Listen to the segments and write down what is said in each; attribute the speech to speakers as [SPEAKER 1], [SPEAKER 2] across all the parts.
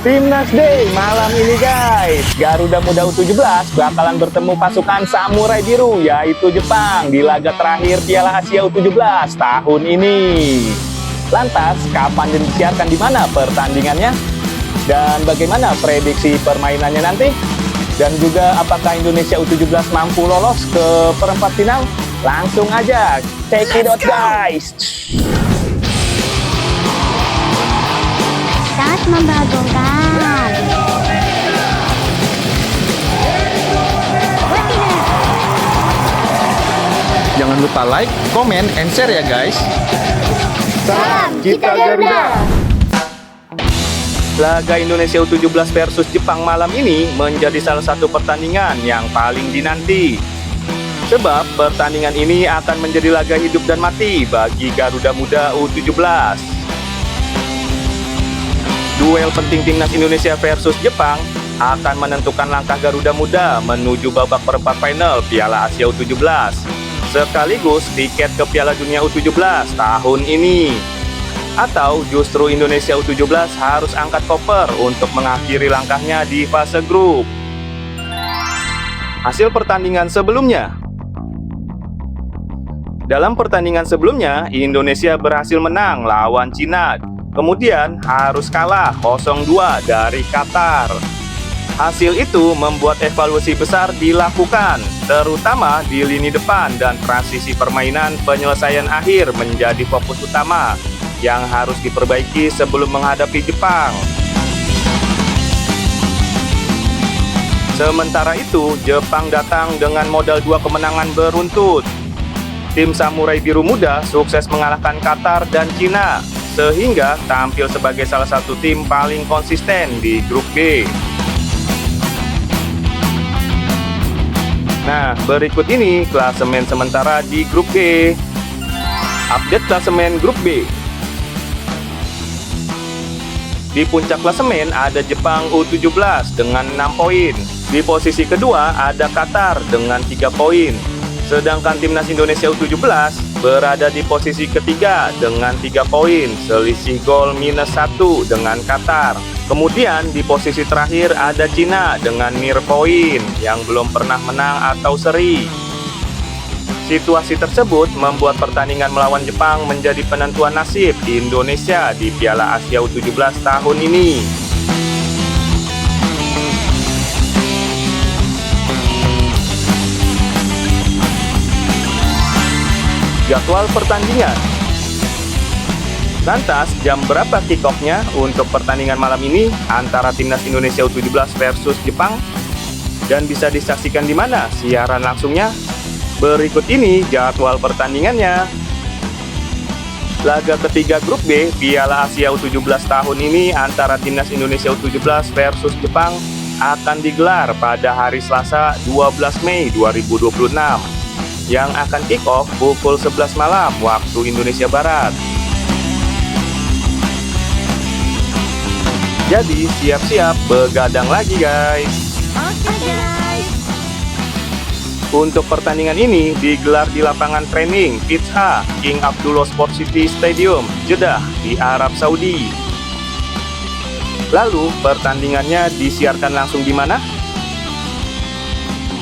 [SPEAKER 1] Timnas Day malam ini guys, Garuda Muda U17 bakalan bertemu pasukan Samurai Biru yaitu Jepang di laga terakhir Piala Asia U17 tahun ini. Lantas, kapan dan disiarkan di mana pertandingannya? Dan bagaimana prediksi permainannya nanti? Dan juga apakah Indonesia U17 mampu lolos ke perempat final? Langsung aja, check it out guys!
[SPEAKER 2] Start membagongkan.
[SPEAKER 1] Jangan lupa like, comment, and share ya guys.
[SPEAKER 2] Salam kita Garuda.
[SPEAKER 1] Laga Indonesia U17 versus Jepang malam ini menjadi salah satu pertandingan yang paling dinanti. Sebab pertandingan ini akan menjadi laga hidup dan mati bagi Garuda Muda U17. Duel penting timnas Indonesia versus Jepang akan menentukan langkah Garuda Muda menuju babak perempat final Piala Asia U17, sekaligus tiket ke Piala Dunia U17 tahun ini. Atau justru Indonesia U17 harus angkat koper untuk mengakhiri langkahnya di fase grup. Hasil pertandingan sebelumnya. Dalam pertandingan sebelumnya, Indonesia berhasil menang lawan Cina. Kemudian harus kalah 0-2 dari Qatar. Hasil itu membuat evaluasi besar dilakukan, terutama di lini depan dan transisi permainan. Penyelesaian akhir menjadi fokus utama yang harus diperbaiki sebelum menghadapi Jepang. Sementara itu, Jepang datang dengan modal 2 kemenangan beruntut. Tim Samurai Biru Muda sukses mengalahkan Qatar dan Cina, sehingga tampil sebagai salah satu tim paling konsisten di grup B. Nah, berikut ini klasemen sementara di grup B. Update klasemen grup B. Di puncak klasemen ada Jepang U17 dengan 6 poin. Di posisi kedua ada Qatar dengan 3 poin. Sedangkan timnas Indonesia U17 berada di posisi ketiga dengan 3 poin, selisih gol -1 dengan Qatar. Kemudian di posisi terakhir ada Cina dengan nil poin yang belum pernah menang atau seri. Situasi tersebut membuat pertandingan melawan Jepang menjadi penentuan nasib Indonesia di Piala Asia U17 tahun ini. Jadwal pertandingan. Lantas, jam berapa kick-off-nya untuk pertandingan malam ini antara timnas Indonesia U17 versus Jepang? Dan bisa disaksikan di mana siaran langsungnya? Berikut ini jadwal pertandingannya. Laga ketiga grup B Piala Asia U17 tahun ini antara timnas Indonesia U17 versus Jepang akan digelar pada hari Selasa 12 Mei 2026 yang akan kick off pukul 11 malam waktu Indonesia Barat. Jadi siap-siap begadang lagi guys.
[SPEAKER 2] Oke guys.
[SPEAKER 1] Untuk pertandingan ini digelar di lapangan training Pitch A King Abdullah Sport City Stadium, Jeddah di Arab Saudi. Lalu pertandingannya disiarkan langsung di mana?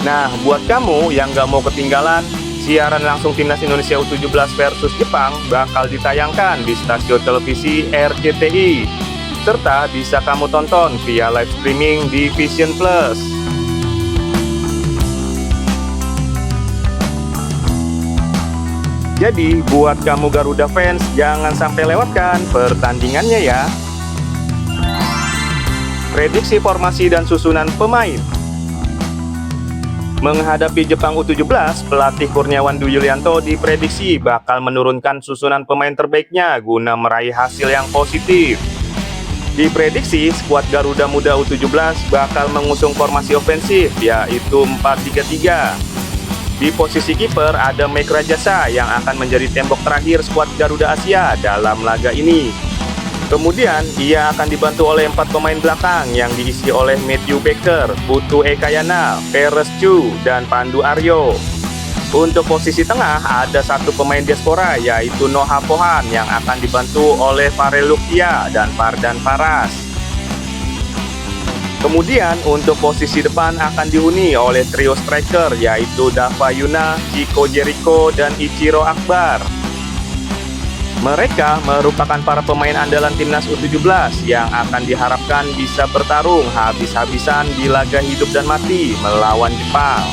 [SPEAKER 1] Nah, buat kamu yang gak mau ketinggalan, siaran langsung timnas Indonesia U17 versus Jepang bakal ditayangkan di stasiun televisi RCTI, serta bisa kamu tonton via live streaming di Vision Plus. Jadi, buat kamu Garuda fans, jangan sampai lewatkan pertandingannya ya. Prediksi formasi dan susunan pemain. Menghadapi Jepang U17, pelatih Kurniawan Dwi Yulianto diprediksi bakal menurunkan susunan pemain terbaiknya guna meraih hasil yang positif. Diprediksi skuad Garuda Muda U17 bakal mengusung formasi ofensif yaitu 4-3-3. Di posisi kiper ada Mike Rajasa yang akan menjadi tembok terakhir skuad Garuda Asia dalam laga ini. Kemudian ia akan dibantu oleh 4 pemain belakang yang diisi oleh Matthew Baker, Putu Ekayana, Peres Chu, dan Pandu Aryo. Untuk posisi tengah ada 1 pemain diaspora yaitu Noha Pohan yang akan dibantu oleh Farel Luktia dan Fardan Faras. Kemudian untuk posisi depan akan dihuni oleh trio striker yaitu Dava Yuna, Chico Jericho, dan Ichiro Akbar. Mereka merupakan para pemain andalan timnas U17 yang akan diharapkan bisa bertarung habis-habisan di laga hidup dan mati melawan Jepang.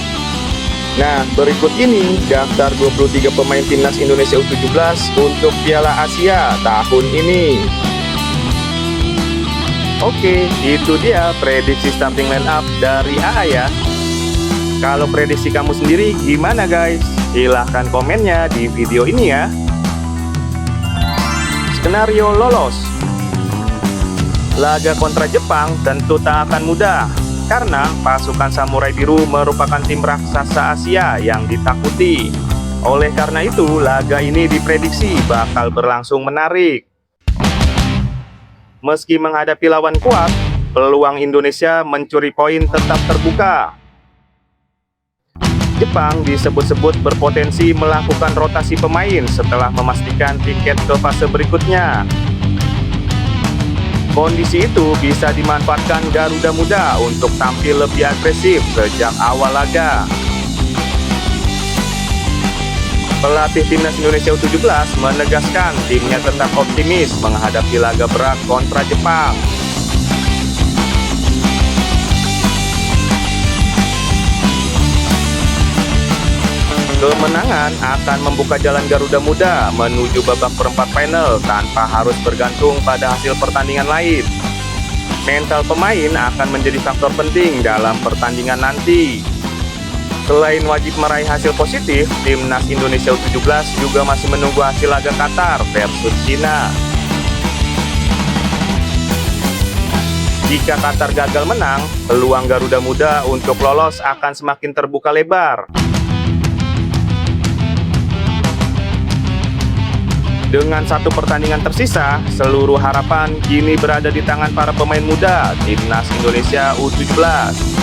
[SPEAKER 1] Nah, berikut ini daftar 23 pemain timnas Indonesia U17 untuk Piala Asia tahun ini. Oke, itu dia prediksi starting line up dari AA ya. Kalau prediksi kamu sendiri gimana guys? Silahkan komennya di video ini ya. Skenario lolos. Laga kontra Jepang tentu tak akan mudah, karena pasukan Samurai Biru merupakan tim raksasa Asia yang ditakuti. Oleh karena itu, laga ini diprediksi bakal berlangsung menarik. Meski menghadapi lawan kuat, peluang Indonesia mencuri poin tetap terbuka. Jepang disebut-sebut berpotensi melakukan rotasi pemain setelah memastikan tiket ke fase berikutnya. Kondisi itu bisa dimanfaatkan Garuda Muda untuk tampil lebih agresif sejak awal laga. Pelatih timnas Indonesia U17 menegaskan timnya tetap optimis menghadapi laga berat kontra Jepang. Kemenangan akan membuka jalan Garuda Muda menuju babak perempat final tanpa harus bergantung pada hasil pertandingan lain. Mental pemain akan menjadi faktor penting dalam pertandingan nanti. Selain wajib meraih hasil positif, timnas Indonesia U17 juga masih menunggu hasil laga Qatar versus Cina. Jika Qatar gagal menang, peluang Garuda Muda untuk lolos akan semakin terbuka lebar. Dengan satu pertandingan tersisa, seluruh harapan kini berada di tangan para pemain muda timnas Indonesia U17.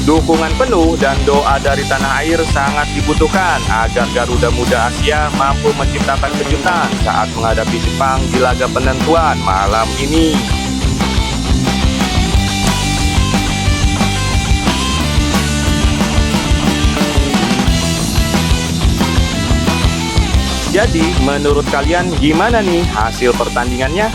[SPEAKER 1] Dukungan penuh dan doa dari tanah air sangat dibutuhkan agar Garuda Muda Asia mampu menciptakan kejutan saat menghadapi Jepang di laga penentuan malam ini. Jadi, menurut kalian gimana nih hasil pertandingannya?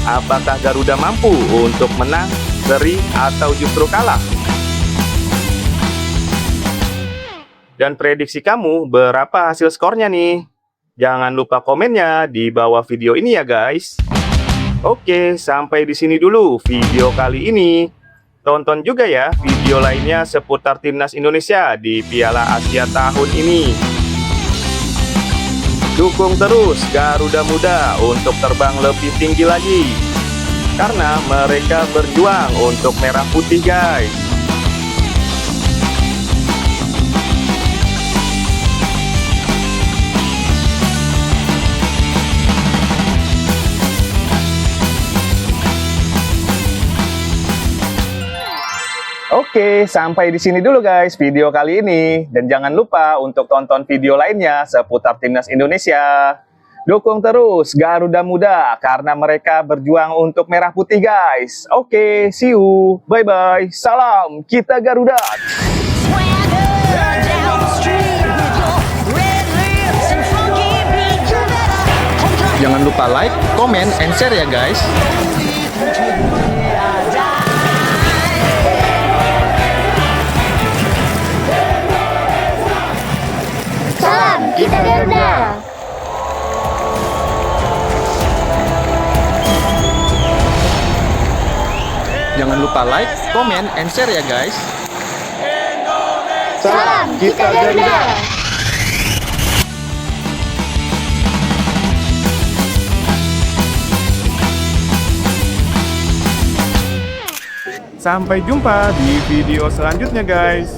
[SPEAKER 1] Apakah Garuda mampu untuk menang, seri, atau justru kalah? Dan prediksi kamu berapa hasil skornya nih? Jangan lupa komennya di bawah video ini ya guys. Oke, sampai di sini dulu video kali ini. Tonton juga ya video lainnya seputar timnas Indonesia di Piala Asia tahun ini. Dukung terus Garuda Muda untuk terbang lebih tinggi lagi, karena mereka berjuang untuk merah putih guys. Oke, sampai di sini dulu guys video kali ini. Dan jangan lupa untuk tonton video lainnya seputar timnas Indonesia. Dukung terus Garuda Muda karena mereka berjuang untuk merah putih guys. Oke, see you. Bye-bye. Salam kita Garuda. Jangan lupa like, comment, and share ya guys.
[SPEAKER 2] Salam kita Garuda.
[SPEAKER 1] Jangan lupa like, comment, and share ya guys.
[SPEAKER 2] Salam kita Garuda.
[SPEAKER 1] Sampai jumpa di video selanjutnya guys.